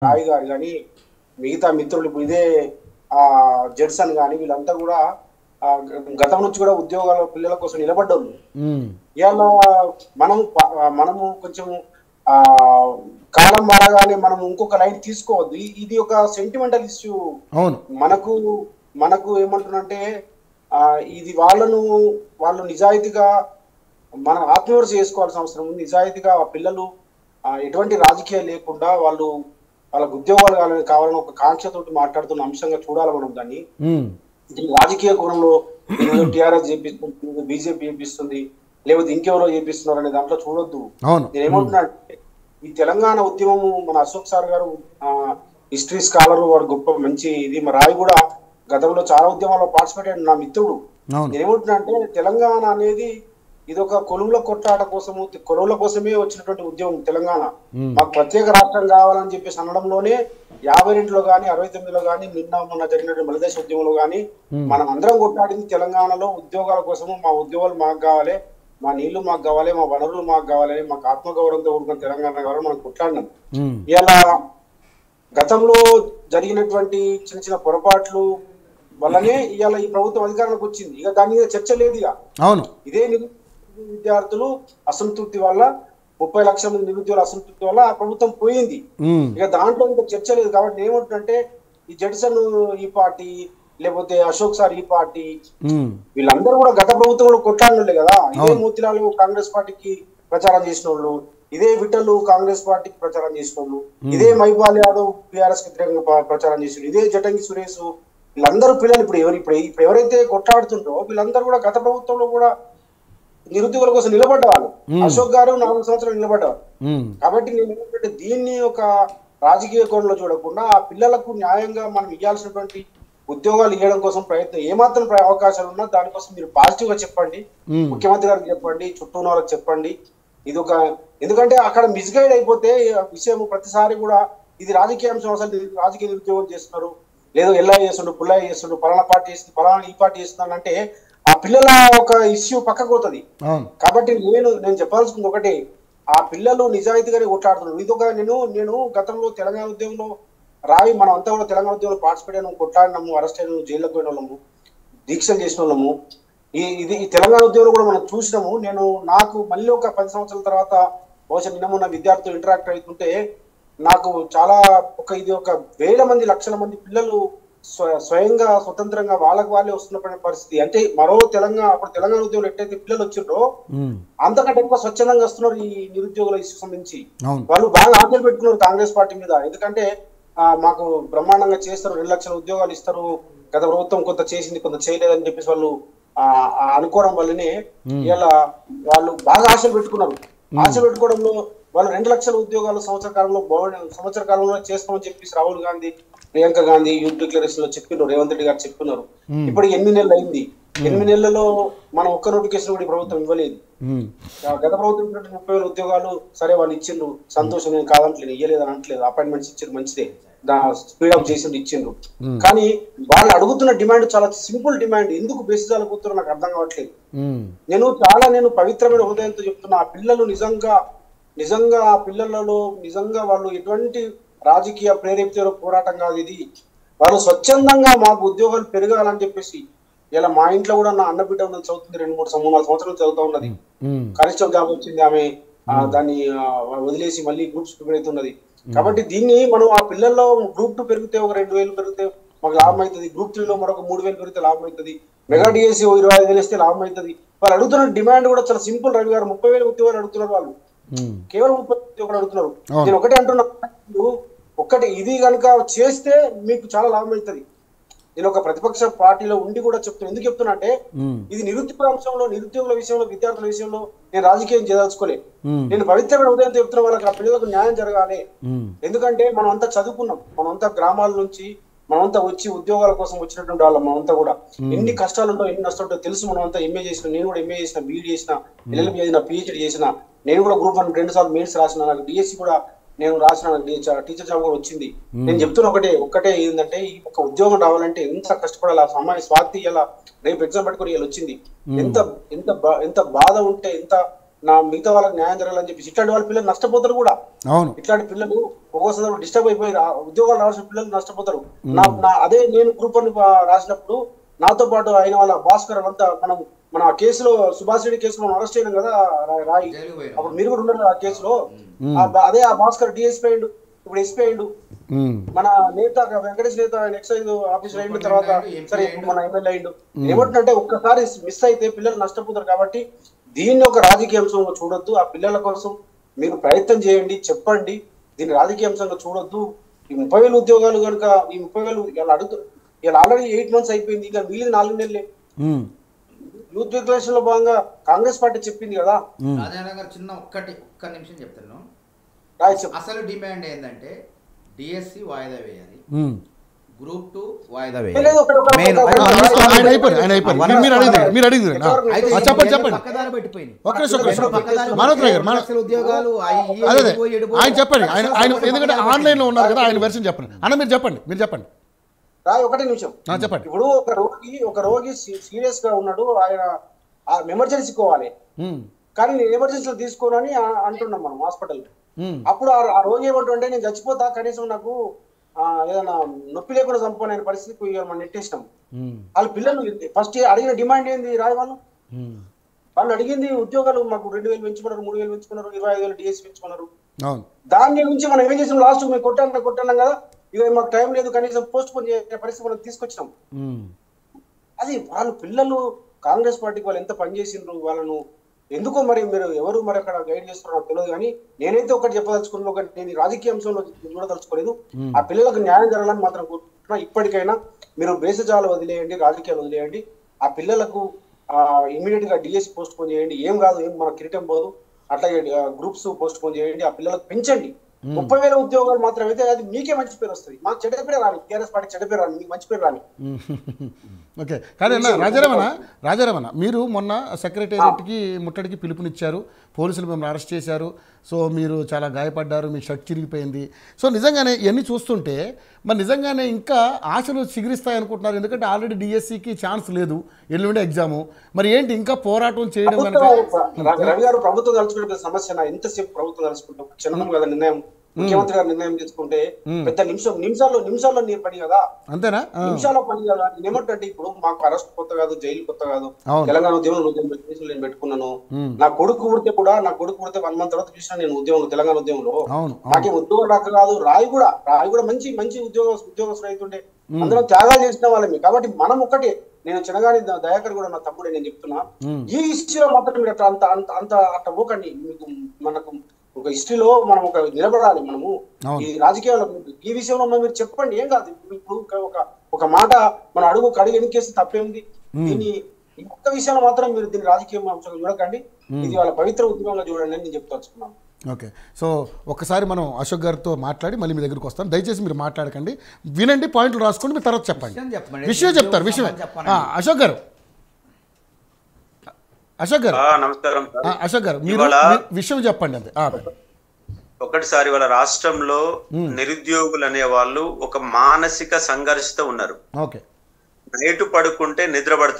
రాయ్ గారు కానీ మిగతా మిత్రులు ఇప్పుడు ఇదే జడ్సన్ కానీ వీళ్ళంతా కూడా గతం నుంచి కూడా ఉద్యోగాల పిల్లల కోసం నిలబడ్డారు. ఇవాళ మనము కొంచెం ఆ కాలం మారగానే మనం ఇంకొక లైన్ తీసుకోవద్దు. ఇది ఒక సెంటిమెంటల్ ఇష్యూ. మనకు మనకు ఏమంటున్నంటే ఇది వాళ్ళు నిజాయితీగా మనం ఆత్మవిమర్శ చేసుకోవాల్సిన అవసరం ఉంది. నిజాయితీగా ఆ పిల్లలు ఎటువంటి రాజకీయాలు లేకుండా వాళ్ళకు ఉద్యోగాలు కావాలని ఒక కాంక్షతోటి మాట్లాడుతున్న అంశంగా చూడాలి మనం దాన్ని. రాజకీయ కోణంలో టిఆర్ఎస్ చేపిస్తుంది, బీజేపీ చేపిస్తుంది, లేకపోతే ఇంకెవరో చేపిస్తున్నారు అనే దాంట్లో చూడొద్దు. నేను ఏమంటున్నా అంటే ఈ తెలంగాణ ఉద్యమము మన అశోక్ సార్ గారు హిస్టరీ స్కాలర్, వాడు గొప్ప మంచి ఇది. మా రాయ్ కూడా గతంలో చాలా ఉద్యమాల్లో పార్టిసిపేట్ అయిన నా మిత్రుడు. నేను ఏమంటున్నా అంటే తెలంగాణ అనేది ఇది ఒక కొలువుల కొట్లాట కొలువుల కోసమే వచ్చినటువంటి ఉద్యమం తెలంగాణ. మాకు ప్రత్యేక రాష్ట్రం కావాలని చెప్పేసి అనడంలోనే 52లో కానీ 69లో కానీ మొన్న జరిగినటువంటి మలిదేశ ఉద్యమంలో కానీ మనం అందరం కొట్లాడింది తెలంగాణలో ఉద్యోగాల కోసము. మా ఉద్యోగాలు మాకు కావాలి, మా నీళ్లు మాకు కావాలి, మా వనరులు మాకు కావాలి, మాకు ఆత్మగౌరవంతో కూడుకున్న తెలంగాణ కావాలి, మనం కొట్లాడినాం. ఇలా గతంలో జరిగినటువంటి చిన్న చిన్న పొరపాట్లు వల్లనే ఇవాళ ఈ ప్రభుత్వం అధికారంలోకి వచ్చింది. ఇక దాని మీద చర్చ లేదు. ఇక ఇదే విద్యార్థులు అసంతృప్తి వల్ల 30 లక్షల మంది నిరుద్యోగుల అసంతృప్తి వల్ల ఆ ప్రభుత్వం పోయింది. ఇక దాంట్లో ఇంకా చర్చ లేదు. కాబట్టి ఏమంటుంటే ఈ జడ్సన్ ఈ పార్టీ, లేకపోతే అశోక్ సార్ ఈ పార్టీ, వీళ్ళందరూ కూడా గత ప్రభుత్వంలో కొట్లాడినోళ్ళే కదా. ఇదే మోతిలాల్ కాంగ్రెస్ పార్టీకి ప్రచారం చేసిన వాళ్ళు, ఇదే విఠల్ కాంగ్రెస్ పార్టీకి ప్రచారం చేసిన వాళ్ళు, ఇదే మైబాల్ యాదవ్ టిఆర్ఎస్ వ్యతిరేకంగా ప్రచారం చేసిన, ఇదే జటంగి సురేష్, వీళ్ళందరూ పిల్లలు ఇప్పుడు ఎవరైతే కొట్లాడుతుంటారో వీళ్ళందరూ కూడా గత ప్రభుత్వంలో కూడా నిరుద్యోగుల కోసం నిలబడ్డవాళ్ళు. అశోక్ గారు 4 సంవత్సరాలు నిలబడ్డవారు. కాబట్టి నేను ఏంటంటే దీన్ని ఒక రాజకీయ కోణంలో చూడకుండా ఆ పిల్లలకు న్యాయంగా మనం ఇవ్వాల్సినటువంటి ఉద్యోగాలు ఇవ్వడం కోసం ప్రయత్నం, ఏమాత్రం అవకాశాలు ఉన్నా దానికోసం మీరు పాజిటివ్ గా చెప్పండి, ముఖ్యమంత్రి గారికి చెప్పండి, చుట్టూ ఉన్న వాళ్ళకి చెప్పండి. ఇది ఒక ఎందుకంటే అక్కడ మిస్గైడ్ అయిపోతే విషయం ప్రతిసారి కూడా ఇది రాజకీయ అంశం, అసలు రాజకీయ నిరుద్యోగం చేస్తున్నారు, లేదో ఎల్ఐ చేస్తుండ్రు, పుల్లయ్య చేస్తుండ్రు, పలానా పార్టీ చేస్తుంది, పలానా ఈ పార్టీ చేస్తున్నాను అంటే ఆ పిల్లల ఒక ఇష్యూ పక్కకు పోతుంది. కాబట్టి నేను చెప్పాల్సింది ఒకటి, ఆ పిల్లలు నిజాయితీగానే కొట్లాడుతున్నారు. ఇదొక నేను గతంలో తెలంగాణ ఉద్యమంలో రాయి మనం అంతా కూడా తెలంగాణ ఉద్యమంలో పార్టిసిపేట్ అయినాము, కొట్లాడినాము, అరెస్ట్ అయినాము, జైల్లోకి పోయిన వాళ్ళము, దీక్షలు చేసిన వాళ్ళము. ఈ తెలంగాణ ఉద్యమంలో కూడా మనం చూసినాము. నాకు మళ్ళీ ఒక 10 సంవత్సరాల తర్వాత బహుశా నిన్న విద్యార్థులు ఇంటరాక్ట్ అవుతుంటే నాకు చాలా ఇది ఒక వేల మంది, లక్షల మంది పిల్లలు స్వయంగా స్వతంత్రంగా వాళ్ళకి వాళ్ళే వస్తున్న పరిస్థితి. అంటే అప్పుడు తెలంగాణ ఉద్యోగులు ఎట్టయితే పిల్లలు వచ్చిండ్రో అంతకంటే ఎక్కువ స్వచ్ఛందంగా వస్తున్నారు ఈ నిరుద్యోగుల ఇష్యూ సంబంధించి. వాళ్ళు బాగా ఆశలు పెట్టుకున్నారు కాంగ్రెస్ పార్టీ మీద. ఎందుకంటే మాకు బ్రహ్మాండంగా చేస్తారు, 2 లక్షల ఉద్యోగాలు ఇస్తారు, గత ప్రభుత్వం కొంత చేసింది కొంత చేయలేదని చెప్పేసి వాళ్ళు అనుకోవడం వల్లనే ఇలా వాళ్ళు బాగా ఆశలు పెట్టుకున్నారు. ఆశ పెట్టుకోవడంలో వాళ్ళు 2 లక్షల ఉద్యోగాలు సంవత్సర కాలంలో చేస్తామని చెప్పేసి రాహుల్ గాంధీ, ప్రియాంక గాంధీ యూత్ డిక్లరేషన్ లో చెప్పినారు, రేవంత్ రెడ్డి గారు చెప్పినారు. ఇప్పుడు 8 నెలలు అయింది. 8 నెలలలో మనం ఒక్క నోటిఫికేషన్ కూడా ప్రభుత్వం ఇవ్వలేదు. గత ప్రభుత్వం 30,000 ఉద్యోగాలు సరే వాళ్ళు ఇచ్చిండ్రు, సంతోషం, నేను కాదంటలేదు, ఇవ్వలేదు అని అంటలేదు. అపాయింట్మెంట్స్ ఇచ్చారు, మంచిదే, స్పీడప్ చేసిండ్రు, ఇచ్చిండ్రు. కానీ వాళ్ళు అడుగుతున్న డిమాండ్ చాలా సింపుల్ డిమాండ్. ఎందుకు బేసిస్ అడుగుతారో నాకు అర్థం కావట్లేదు. నేను పవిత్రమైన హృదయంతో చెప్తున్నా, ఆ పిల్లలు నిజంగా ఆ పిల్లలలో నిజంగా వాళ్ళు ఎటువంటి రాజకీయ ప్రేరేపిత పోరాటం కాదు ఇది. వాళ్ళు స్వచ్ఛందంగా మాకు ఉద్యోగాలు పెరగాలని చెప్పేసి, ఇలా మా ఇంట్లో కూడా నా అన్న బిడ్డ ఉన్నది, చదువుతుంది, 2-3 సంవత్సరాలు చదువుతా ఉన్నది, కనిష్టం జాబ్ వచ్చింది, ఆమె దాన్ని వదిలేసి మళ్ళీ గ్రూప్స్ ప్రిపేర్ అవుతున్నది. కాబట్టి దీన్ని మనం ఆ పిల్లల్లో గ్రూప్ 2 పెరిగితే ఒక 2,000 పెరిగితే మాకు లాభం అవుతుంది, గ్రూప్ 3లో మరొక 3,000 పెరిగితే లాభం అవుతుంది, మెగా డిఎస్సి 25,000 ఇస్తే లాభం అవుతుంది. వాళ్ళు అడుగుతున్న డిమాండ్ కూడా చాలా సింపుల్. రవి గారు 30,000 ఉద్యోగాలు అడుగుతున్నారు, వాళ్ళు కేవలం 30 ఉద్యోగాలు అడుగుతున్నారు. నేను ఒకటే అంటున్నా, ఇది కనుక చేస్తే మీకు చాలా లాభం అవుతుంది. నేను ఒక ప్రతిపక్ష పార్టీలో ఉండి కూడా చెప్తున్నా. ఎందుకు చెప్తున్నా అంటే ఇది నిరుద్యోగ అంశంలో, నిరుద్యోగుల విషయంలో, విద్యార్థుల విషయంలో నేను రాజకీయం చేయదలుచుకోలే. నేను పవిత్రమైన ఉదయంతో చెప్తున్న వాళ్ళకి ఆ పిల్లలకు న్యాయం జరగాలి. ఎందుకంటే మనం అంతా చదువుకున్నాం, మనంతా గ్రామాల నుంచి మనమంతా వచ్చి ఉద్యోగాల కోసం వచ్చినటువంటి వాళ్ళం. మనంతా కూడా ఎన్ని కష్టాలు ఉంటావు, ఎన్ని నష్టాలు ఉంటాయో తెలుసు. మనం అంతా ఎంఏ చేసిన, నేను కూడా ఎంఏ చేసిన, బీఈడీ చేసిన, ఎల్ఎల్బీ చేసిన, పిహెచ్డీ చేసిన, నేను కూడా గ్రూప్ 1 2 సార్లు మెయిన్స్ రాసిన, నాకు డిఎస్సి కూడా నేను రాసిన, టీచర్ జాబ్ కూడా వచ్చింది. నేను చెప్తున్న ఒకటే ఏంటంటే ఈ ఒక ఉద్యోగం రావాలంటే ఎంత కష్టపడాలి. ఆ సమయం స్వాతి ఇలా రేపు ఎగ్జామ్ పెట్టుకుని ఇలా వచ్చింది. ఎంత బాధ ఉంటే, ఎంత నా మిగతా వాళ్ళకి న్యాయం జరగాలని చెప్పేసి ఇట్లాంటి వాళ్ళ పిల్లలు నష్టపోతారు కూడా. అవును. ఇట్లాంటి పిల్లలు ఒక్కోసారి డిస్టర్బ్ అయిపోయి ఉద్యోగాలు రావాల్సిన పిల్లలు నష్టపోతారు. అదే నేను గ్రూప్ 1 రాసినప్పుడు నాతో పాటు అయిన వాళ్ళ భాస్కర్ అంతా మన కేసులో సుభాష్ రెడ్డి కేసులో మనం అరెస్ట్ అయినాం కదా రాయి, అప్పుడు మీరు కూడా ఉన్నారు ఆ కేసులో. అదే ఆ భాస్కర్ డిఎస్పీ అయిండు, ఇప్పుడు ఎస్పీ అయిండు. మన నేత వెంకటేష్ నేత ఎక్సైజ్ ఆఫీసర్ అయిన తర్వాత సరే ఇప్పుడు మన ఎమ్మెల్యే అయిండు. ఏమంటుంటే ఒక్కసారి మిస్ అయితే పిల్లలు నష్టపోతారు. కాబట్టి దీన్ని ఒక రాజకీయ అంశంగా చూడొద్దు. ఆ పిల్లల కోసం మీరు ప్రయత్నం చేయండి, చెప్పండి. దీన్ని రాజకీయ అంశంగా చూడొద్దు. ఈ 30,000 ఉద్యోగాలు కనుక ఈ 30,000 ఇలా అడుగుతారు. ఇలా ఆల్రెడీ 8 months అయిపోయింది, ఇంకా మిగిలిన 4 నెలలే. యూత్ డిక్లరేషన్ లో భాగంగా కాంగ్రెస్ పార్టీ చెప్పింది కదా. రాజారావు గారు చిన్న ఒక్క నిమిషం చెప్తాను. అసలు డిమాండ్ ఏంటంటే డిఎస్సి వాయిదా వేయాలి, గ్రూప్ 2 వాయిదా వేయాలి. ఆన్లైన్ లో ఉన్నారు కదా, ఆయన వెర్షన్ చెప్పండి అన్న. మీరు చెప్పండి ఒకటే నిమిషం చెప్పండి. ఇప్పుడు ఒక రోగి సీరియస్ గా ఉన్నాడు, ఆయన ఎమర్జెన్సీ కోవాలి, కానీ నేను ఎమర్జెన్సీలో తీసుకోనని అంటున్నాం మనం హాస్పిటల్. అప్పుడు ఆ రోగి ఏమంటుంటే నేను చచ్చిపోతా, కనీసం నాకు ఏదైనా నొప్పి లేకుండా చంపుకునే పరిస్థితి మనం నెట్టేసినాం. వాళ్ళ పిల్లలు ఫస్ట్ అడిగిన డిమాండ్ ఏంది రాయి వాళ్ళు అడిగింది ఉద్యోగాలు మాకు 2,000 పెంచుకున్నారు, 3,000 పెంచుకున్నారు, 25,000 డిఎస్సీ పెంచుకున్నారు. దాని నుంచి మనం ఏం చేసాం, లాస్ట్ మేము కొట్టాను కదా, ఇక మాకు టైం లేదు, కనీసం పోస్ట్ పోన్ చేసే పరిస్థితి మనం తీసుకొచ్చినాం. అది వాళ్ళ పిల్లలు కాంగ్రెస్ పార్టీకి వాళ్ళు ఎంత పనిచేసిండ్రు, వాళ్ళను ఎందుకో మరి మీరు ఎవరు మరి అక్కడ గైడ్ చేస్తున్నారో తెలియదు. కానీ నేనైతే ఒకటి చెప్పదలుచుకున్నాను, ఒకటి నేను రాజకీయ అంశంలో చూడదలుచుకోలేదు. ఆ పిల్లలకు న్యాయం జరగాలని మాత్రం కోరుకుంటున్నా. ఇప్పటికైనా మీరు భేషజాలు వదిలేయండి, రాజకీయాలు వదిలేయండి. ఆ పిల్లలకు ఇమీడియట్ గా డిఎస్సి పోస్ట్ పోన్ చేయండి. ఏం కాదు, ఏం మన కిరీటం పోదు. అట్లాగే గ్రూప్స్ పోస్ట్ పోన్ చేయండి, ఆ పిల్లలకు పెంచండి. 30,000 ఉద్యోగాలు మాత్రమైతే అది మీకే మంచి పేరు వస్తుంది, మాకు చెడ్డ పేరు రాని, టీఆర్ఎస్ పార్టీ చెడ్డ పేరు రాని, మీకు మంచి పేరు రాని. ఓకే. కానీ రాజారామన్న మీరు మొన్న సెక్రటేరియట్కి ముట్టడికి పిలుపునిచ్చారు, పోలీసులు మిమ్మల్ని అరెస్ట్ చేశారు. సో మీరు చాలా గాయపడ్డారు, మీ షర్ట్ చిరిగిపోయింది. సో నిజంగానే ఇవన్నీ చూస్తుంటే మరి నిజంగానే ఇంకా ఆశలు చిగురిస్తాయి అనుకుంటున్నారు. ఎందుకంటే ఆల్రెడీ డిఎస్సికి ఛాన్స్ లేదు, ఎల్లుండి ఎగ్జాము. మరి ఏంటి ఇంకా పోరాటం చేయడం? రవి గారు ప్రభుత్వం తలుచుకుంటే సమస్య ఎంతసేపు ప్రభుత్వం తలుచుకుంటాం, క్షణం కదా నిర్ణయం. ముఖ్యమంత్రి గారు నిర్ణయం తీసుకుంటే పెద్ద నిమిషాల్లో నీ పని కదా, అంతేనా? నిమిషాల్లో పని కదా. నేనేమంటే ఇప్పుడు మాకు అరెస్ట్ కొత్త కాదు, జైలు కొత్త కాదు. తెలంగాణ ఉద్యమంలో నేను పెట్టుకున్నాను. నా కొడుకు పుడితే 1 month తర్వాత చూసిన నేను ఉద్యమంలో, తెలంగాణ ఉద్యమంలో. నాకే ఉద్యోగం రాక కాదు, రాయి కూడా మంచి ఉద్యోగస్తులు అవుతుండే, అందులో త్యాగాలు చేసిన వాళ్ళమే. కాబట్టి మనం ఒకటే, నేను చిన్నగాని దయాకర్ కూడా నా తమ్ముడే, నేను చెప్తున్నా ఈ హిస్టరీలో మాత్రం మీరు అట్లా పోకండి. మీకు మనకు ఒక హిస్టరీలో మనం ఒక నిలబడాలి. మనము ఈ రాజకీయాల్లో ఈ విషయంలో మీరు చెప్పండి, ఏం కాదు. ఇప్పుడు ఒక మాట మన అడుగు వెనకేస్తే తప్పేంది. దీన్ని ఒక్క విషయంలో మాత్రం మీరు దీన్ని రాజకీయ అంశంగా చూడకండి, ఇది వాళ్ళ పవిత్ర ఉద్యమంగా చూడండి అని నేను చెప్తాను. ఓకే. సో ఒక్కసారి మనం అశోక్ గారితో మాట్లాడి మళ్ళీ మీ దగ్గరికి వస్తాం. దయచేసి మీరు మాట్లాడకండి, వినండి, పాయింట్లు రాసుకోండి, మీరు తర్వాత చెప్పండి. విషయం చెప్తారు. అశోక్ గారు నమస్కారం. అశోక్ గారు మీరు విషయం చెప్పండి. అంతే ఒకటిసారి వాళ్ళ రాష్ట్రంలో నిరుద్యోగులు అనే వాళ్ళు ఒక మానసిక సంఘర్షతో ఉన్నారు. ఓకే. నైట్ పడుకుంటే నిద్ర పడతారు.